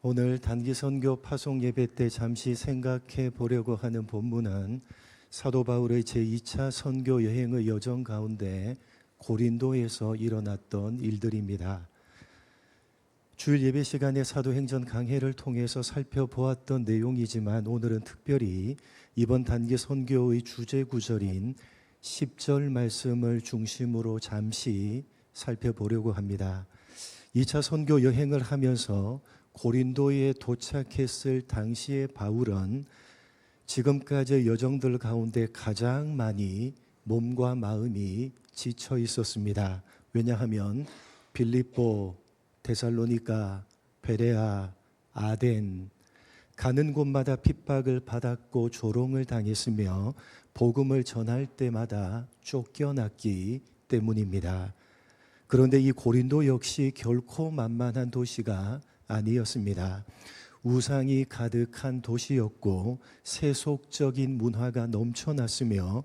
오늘 단기 선교 파송 예배 때 잠시 생각해 보려고 하는 본문은 사도 바울의 제2차 선교 여행의 여정 가운데 고린도에서 일어났던 일들입니다. 주일 예배 시간에 사도행전 강해를 통해서 살펴보았던 내용이지만 오늘은 특별히 이번 단기 선교의 주제 구절인 10절 말씀을 중심으로 잠시 살펴보려고 합니다. 2차 선교 여행을 하면서 고린도에 도착했을 당시의 바울은 지금까지의 여정들 가운데 가장 많이 몸과 마음이 지쳐 있었습니다. 왜냐하면 빌립보, 데살로니가, 베레아, 아덴 가는 곳마다 핍박을 받았고 조롱을 당했으며 복음을 전할 때마다 쫓겨났기 때문입니다. 그런데 이 고린도 역시 결코 만만한 도시가 아니었습니다. 우상이 가득한 도시였고 세속적인 문화가 넘쳐났으며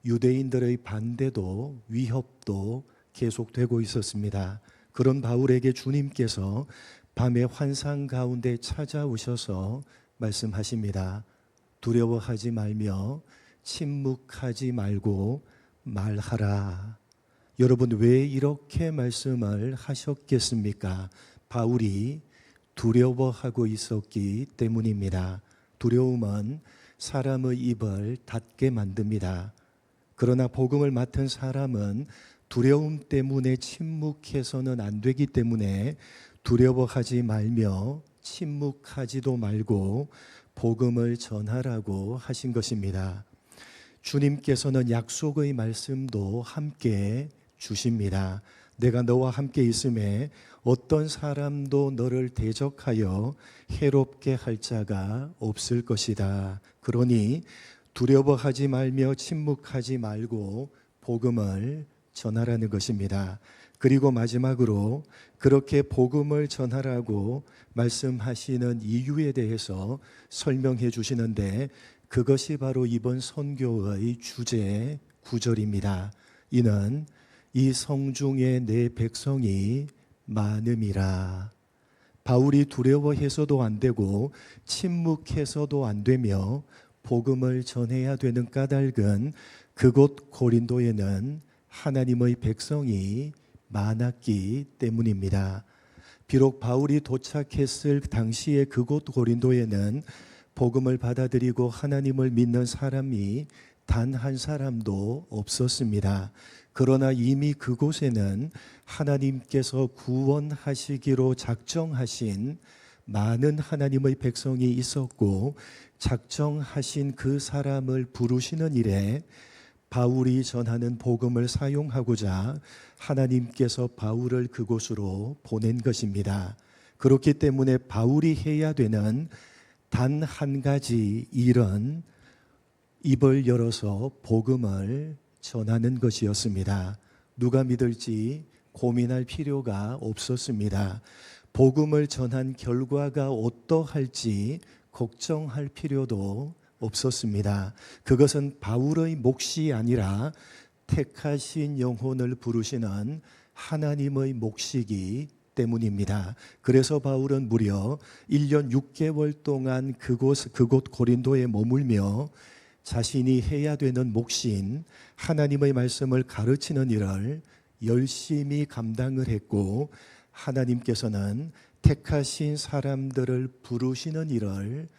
유대인들의 반대도 위협도 계속되고 있었습니다. 그런 바울에게 주님께서 밤의 환상 가운데 찾아오셔서 말씀하십니다. 두려워하지 말며 침묵하지 말고 말하라. 여러분, 왜 이렇게 말씀을 하셨겠습니까? 바울이 두려워하고 있었기 때문입니다. 두려움은 사람의 입을 닫게 만듭니다. 그러나 복음을 맡은 사람은 두려움 때문에 침묵해서는 안 되기 때문에 두려워하지 말며 침묵하지도 말고 복음을 전하라고 하신 것입니다. 주님께서는 약속의 말씀도 함께 주십니다. 내가 너와 함께 있음에 어떤 사람도 너를 대적하여 해롭게 할 자가 없을 것이다. 그러니 두려워하지 말며 침묵하지 말고 복음을 전하라는 것입니다. 그리고 마지막으로 그렇게 복음을 전하라고 말씀하시는 이유에 대해서 설명해 주시는데 그것이 바로 이번 선교의 주제 구절입니다. 이는 이 성중에 내 백성이 많음이라. 바울이 두려워해서도 안 되고 침묵해서도 안 되며 복음을 전해야 되는 까닭은 그곳 고린도에는 하나님의 백성이 많았기 때문입니다. 비록 바울이 도착했을 당시에 그곳 고린도에는 복음을 받아들이고 하나님을 믿는 사람이 단 한 사람도 없었습니다. 그러나 이미 그곳에는 하나님께서 구원하시기로 작정하신 많은 하나님의 백성이 있었고 작정하신 그 사람을 부르시는 일에 바울이 전하는 복음을 사용하고자 하나님께서 바울을 그곳으로 보낸 것입니다. 그렇기 때문에 바울이 해야 되는 단 한 가지 일은 입을 열어서 복음을 전하는 것이었습니다. 누가 믿을지 고민할 필요가 없었습니다. 복음을 전한 결과가 어떠할지 걱정할 필요도 없었습니다. 그것은 바울의 몫이 아니라 택하신 영혼을 부르시는 하나님의 몫이기 때문입니다. 그래서 바울은 무려 1년 6개월 동안 그곳 고린도에 머물며 자신이 해야 되는 몫인 하나님의 말씀을 가르치는 일을 열심히 감당을 했고 하나님께서는 택하신 사람들을 부르시는 일을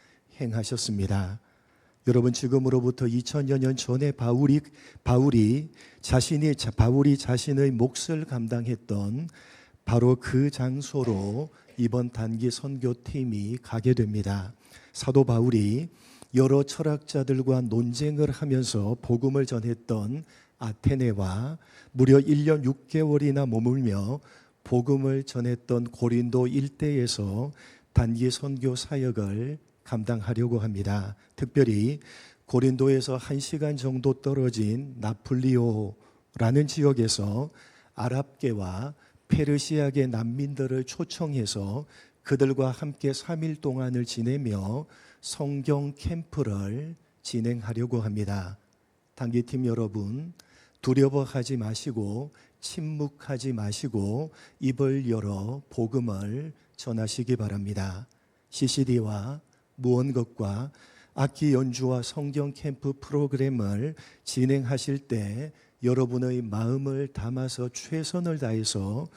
행하셨습니다. 여러분, 지금으로부터 2000여 년 전에 바울이 자신의 몫을 감당했던 바로 그 장소로 이번 단기 선교팀이 가게 됩니다. 사도 바울이 여러 철학자들과 논쟁을 하면서 복음을 전했던 아테네와 무려 1년 6개월이나 머물며 복음을 전했던 고린도 일대에서 단기 선교 사역을 감당하려고 합니다. 특별히 고린도에서 1시간 정도 떨어진 나플리오라는 지역에서 아랍계와 페르시아계 난민들을 초청해서 그들과 함께 3일 동안을 지내며 성경 캠프를 진행하려고 합니다. 단기팀 여러분, 두려워하지 마시고 침묵하지 마시고 입을 열어 복음을 전하시기 바랍니다. CCD와 무언것과 악기 연주와 성경 캠프 프로그램을 진행하실 때 여러분의 마음을 담아서 최선을 다해서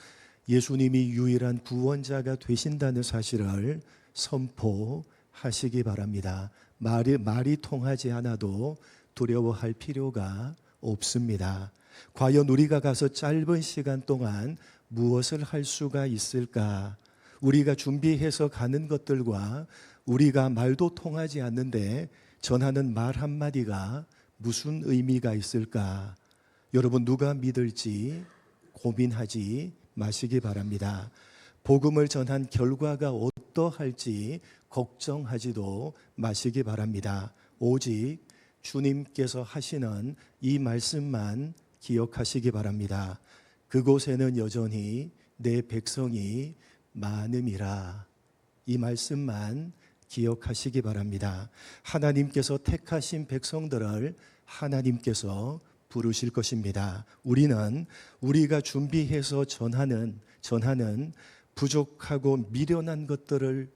예수님이 유일한 구원자가 되신다는 사실을 선포하시기 바랍니다. 말이 통하지 않아도 두려워할 필요가 없습니다. 과연 우리가 가서 짧은 시간 동안 무엇을 할 수가 있을까? 우리가 준비해서 가는 것들과 우리가 말도 통하지 않는데 전하는 말 한마디가 무슨 의미가 있을까? 여러분 누가 믿을지 고민하지 마시기 바랍니다. 복음을 전한 결과가 어떠할지 걱정하지도 마시기 바랍니다. 오직 주님께서 하시는 이 말씀만 기억하시기 바랍니다. 그곳에는 여전히 내 백성이 많음이라. 이 말씀만 기억하시기 바랍니다. 하나님께서 택하신 백성들을 하나님께서 부르실 것입니다. 우리는 우리가 준비해서 전하는 부족하고 미련한 것들을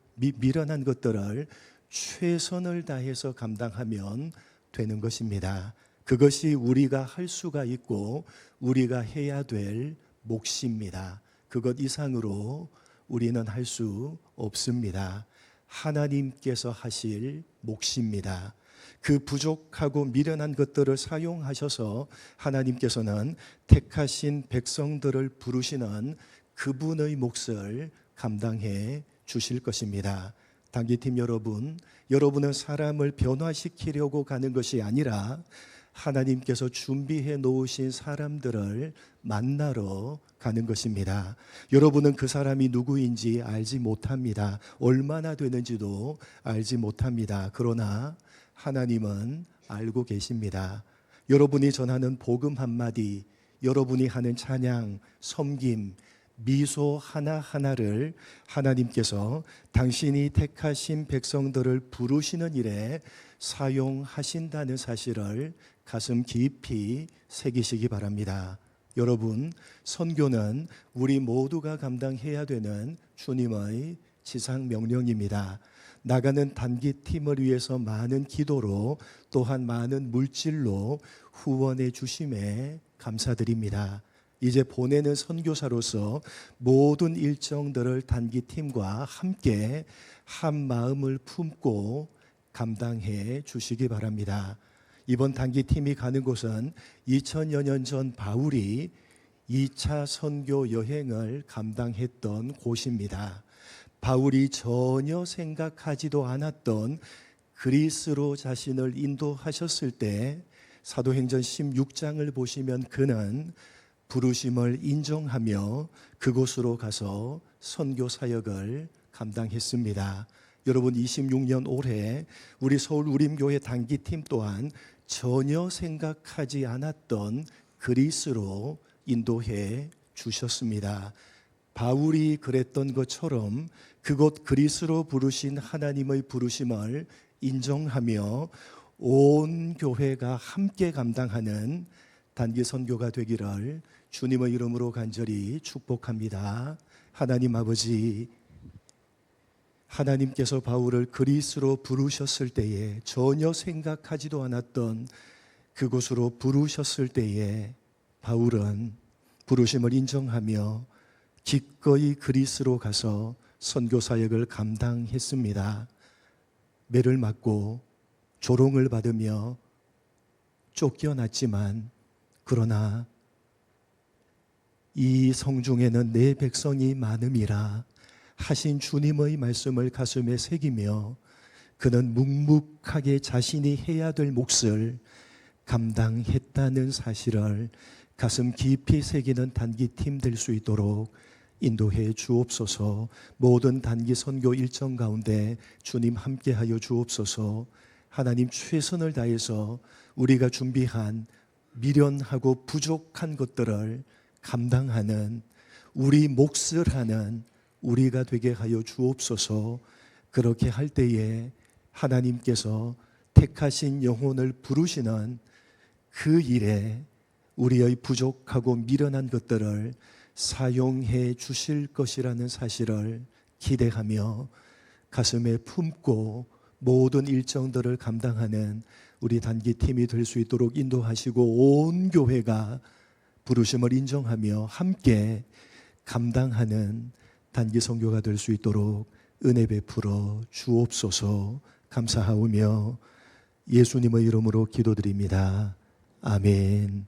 최선을 다해서 감당하면 되는 것입니다. 그것이 우리가 할 수가 있고 우리가 해야 될 몫입니다. 그것 이상으로 우리는 할 수 없습니다. 하나님께서 하실 몫입니다. 그 부족하고 미련한 것들을 사용하셔서 하나님께서는 택하신 백성들을 부르시는 그분의 몫을 감당해 주실 것입니다. 단기팀 여러분은 사람을 변화시키려고 가는 것이 아니라 하나님께서 준비해 놓으신 사람들을 만나러 가는 것입니다. 여러분은 그 사람이 누구인지 알지 못합니다. 얼마나 되는지도 알지 못합니다. 그러나 하나님은 알고 계십니다. 여러분이 전하는 복음 한마디, 여러분이 하는 찬양, 섬김, 미소 하나하나를 하나님께서 당신이 택하신 백성들을 부르시는 일에 사용하신다는 사실을 가슴 깊이 새기시기 바랍니다. 여러분, 선교는 우리 모두가 감당해야 되는 주님의 지상 명령입니다. 나가는 단기팀을 위해서 많은 기도로 또한 많은 물질로 후원해 주심에 감사드립니다. 이제 보내는 선교사로서 모든 일정들을 단기팀과 함께 한 마음을 품고 감당해 주시기 바랍니다. 이번 단기팀이 가는 곳은 2000여 년 전 바울이 2차 선교 여행을 감당했던 곳입니다. 바울이 전혀 생각하지도 않았던 그리스로 자신을 인도하셨을 때 사도행전 16장을 보시면 그는 부르심을 인정하며 그곳으로 가서 선교 사역을 감당했습니다. 여러분 26년 올해 우리 서울 우림교회 단기팀 또한 전혀 생각하지 않았던 그리스로 인도해 주셨습니다. 바울이 그랬던 것처럼 그곳 그리스로 부르신 하나님의 부르심을 인정하며 온 교회가 함께 감당하는 단기 선교가 되기를 주님의 이름으로 간절히 축복합니다. 하나님 아버지, 하나님께서 바울을 그리스로 부르셨을 때에 전혀 생각하지도 않았던 그곳으로 부르셨을 때에 바울은 부르심을 인정하며 기꺼이 그리스로 가서 선교 사역을 감당했습니다. 매를 맞고 조롱을 받으며 쫓겨났지만 그러나 이 성중에는 내 백성이 많음이라 하신 주님의 말씀을 가슴에 새기며 그는 묵묵하게 자신이 해야 될 몫을 감당했다는 사실을 가슴 깊이 새기는 단기팀 될 수 있도록 인도해 주옵소서. 모든 단기 선교 일정 가운데 주님 함께하여 주옵소서. 하나님 최선을 다해서 우리가 준비한 미련하고 부족한 것들을 감당하는 우리 몫을 하는 우리가 되게 하여 주옵소서. 그렇게 할 때에 하나님께서 택하신 영혼을 부르시는 그 일에 우리의 부족하고 미련한 것들을 사용해 주실 것이라는 사실을 기대하며 가슴에 품고 모든 일정들을 감당하는 우리 단기팀이 될 수 있도록 인도하시고 온 교회가 부르심을 인정하며 함께 감당하는 단기 선교가 될 수 있도록 은혜 베풀어 주옵소서. 감사하오며 예수님의 이름으로 기도드립니다. 아멘.